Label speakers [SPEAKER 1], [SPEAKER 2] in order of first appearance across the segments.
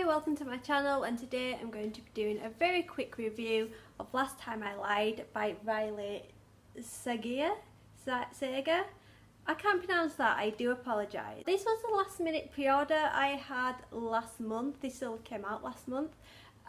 [SPEAKER 1] welcome to my channel, and today I'm going to be doing a very quick review of Last Time I Lied by Riley Sager. I can't pronounce that, I do apologise. This was a last minute pre-order I had last month. This still came out last month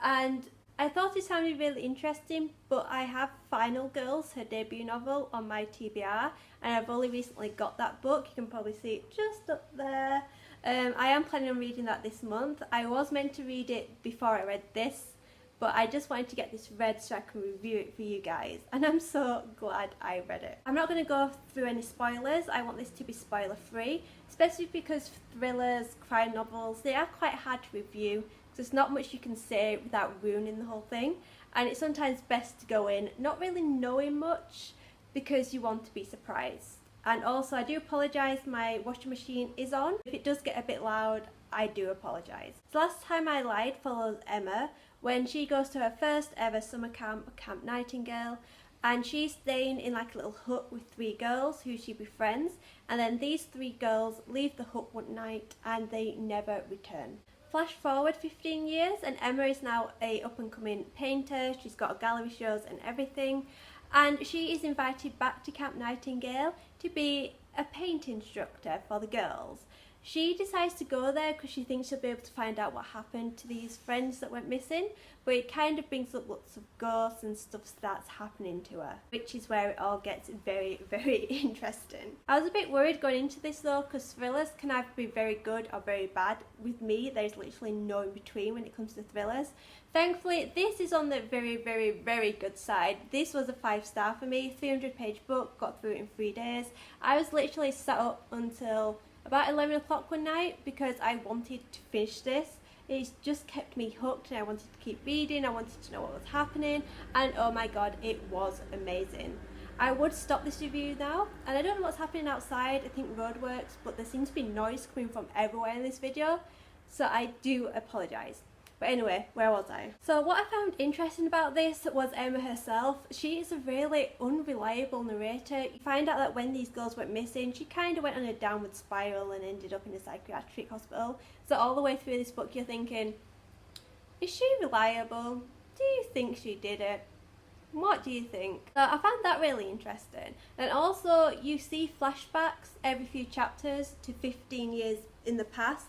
[SPEAKER 1] and I thought it sounded really interesting, but I have Final Girls, her debut novel, on my TBR and I've only recently got that book. You can probably see it just up there. I am planning on reading that this month. I was meant to read it before I read this, but I just wanted to get this read so I can review it for you guys, and I'm so glad I read it. I'm not going to go through any spoilers. I want this to be spoiler free, especially because thrillers, crime novels, they are quite hard to review because there's not much you can say without ruining the whole thing, and it's sometimes best to go in not really knowing much because you want to be surprised. And also, I do apologise, my washing machine is on. If it does get a bit loud, I do apologise. So Last Time I Lied follows Emma when she goes to her first ever summer camp, Camp Nightingale, and she's staying in like a little hut with 3 girls who she befriends, and then these 3 girls leave the hut one night and they never return. Flash forward 15 years and Emma is now a up and coming painter. She's got gallery shows and everything, and she is invited back to Camp Nightingale to be a paint instructor for the girls. She decides to go there because she thinks she'll be able to find out what happened to these friends that went missing, but it kind of brings up lots of ghosts and stuff starts happening to her, which is where it all gets very, very interesting. I was a bit worried going into this though, because thrillers can either be very good or very bad. With me, there's literally no in between when it comes to thrillers. Thankfully, this is on the very, very, very good side. This was a 5-star for me, 300-page book, got through it in 3 days. I was literally sat up until about 11 o'clock one night because I wanted to finish this. It's just kept me hooked and I wanted to keep reading, I wanted to know what was happening, and oh my god, it was amazing. I would stop this review now, and I don't know what's happening outside, I think roadworks, but there seems to be noise coming from everywhere in this video, so I do apologise. But anyway, where was I? So what I found interesting about this was Emma herself. She is a really unreliable narrator. You find out that when these girls went missing, she kind of went on a downward spiral and ended up in a psychiatric hospital. So all the way through this book you're thinking, is she reliable? Do you think she did it? What do you think? So I found that really interesting. And also you see flashbacks every few chapters to 15 years in the past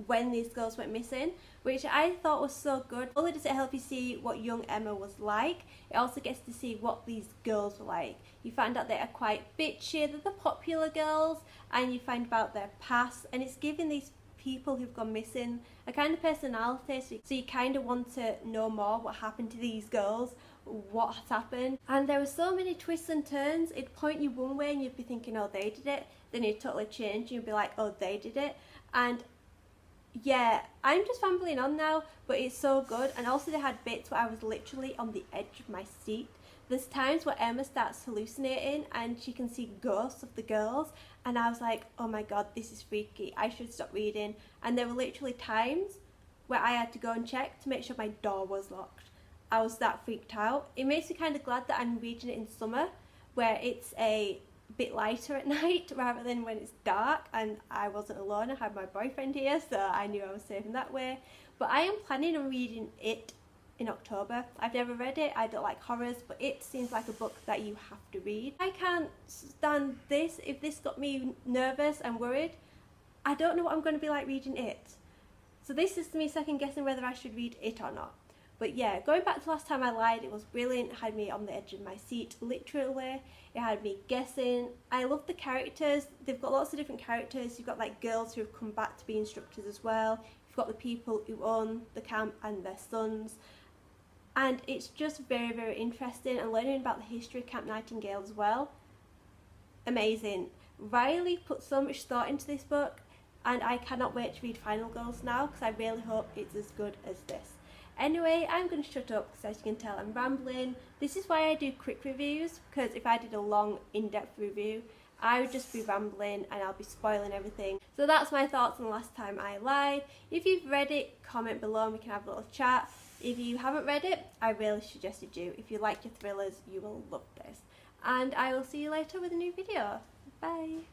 [SPEAKER 1] when these girls went missing, which I thought was so good. Not only does it help you see what young Emma was like, it also gets to see what these girls were like. You find out they are quite bitchy, they're the popular girls, and you find about their past, and it's giving these people who've gone missing a kind of personality, so you kind of want to know more what happened to these girls, what has happened. And there were so many twists and turns. It'd point you one way and you'd be thinking, oh, they did it, then you'd totally change and you'd be like, oh, they did it. And yeah, I'm just rambling on now, but it's so good. And also they had bits where I was literally on the edge of my seat. There's times where Emma starts hallucinating and she can see ghosts of the girls, and I was like, oh my god, this is freaky, I should stop reading. And there were literally times where I had to go and check to make sure my door was locked. I was that freaked out. It makes me kind of glad that I'm reading it in summer where it's a bit lighter at night rather than when it's dark, and I wasn't alone. I had my boyfriend here, so I knew I was safe in that way. But I am planning on reading it in October. I've never read it, I don't like horrors, but it seems like a book that you have to read. I can't stand this. If this got me nervous and worried, I don't know what I'm going to be like reading it. So this is me second guessing whether I should read it or not. But yeah, going back to Last Time I Lied, it was brilliant. It had me on the edge of my seat, literally. It had me guessing. I love the characters. They've got lots of different characters. You've got like girls who have come back to be instructors as well. You've got the people who own the camp and their sons. And it's just very, very interesting, and learning about the history of Camp Nightingale as well. Amazing. Riley put so much thought into this book, and I cannot wait to read Final Girls now because I really hope it's as good as this. Anyway, I'm going to shut up because as you can tell I'm rambling. This is why I do quick reviews, because if I did a long in-depth review I would just be rambling and I'll be spoiling everything. So that's my thoughts on Last Time I Lied. If you've read it, comment below and we can have a little chat. If you haven't read it, I really suggest you do. If you like your thrillers, you will love this. And I will see you later with a new video. Bye!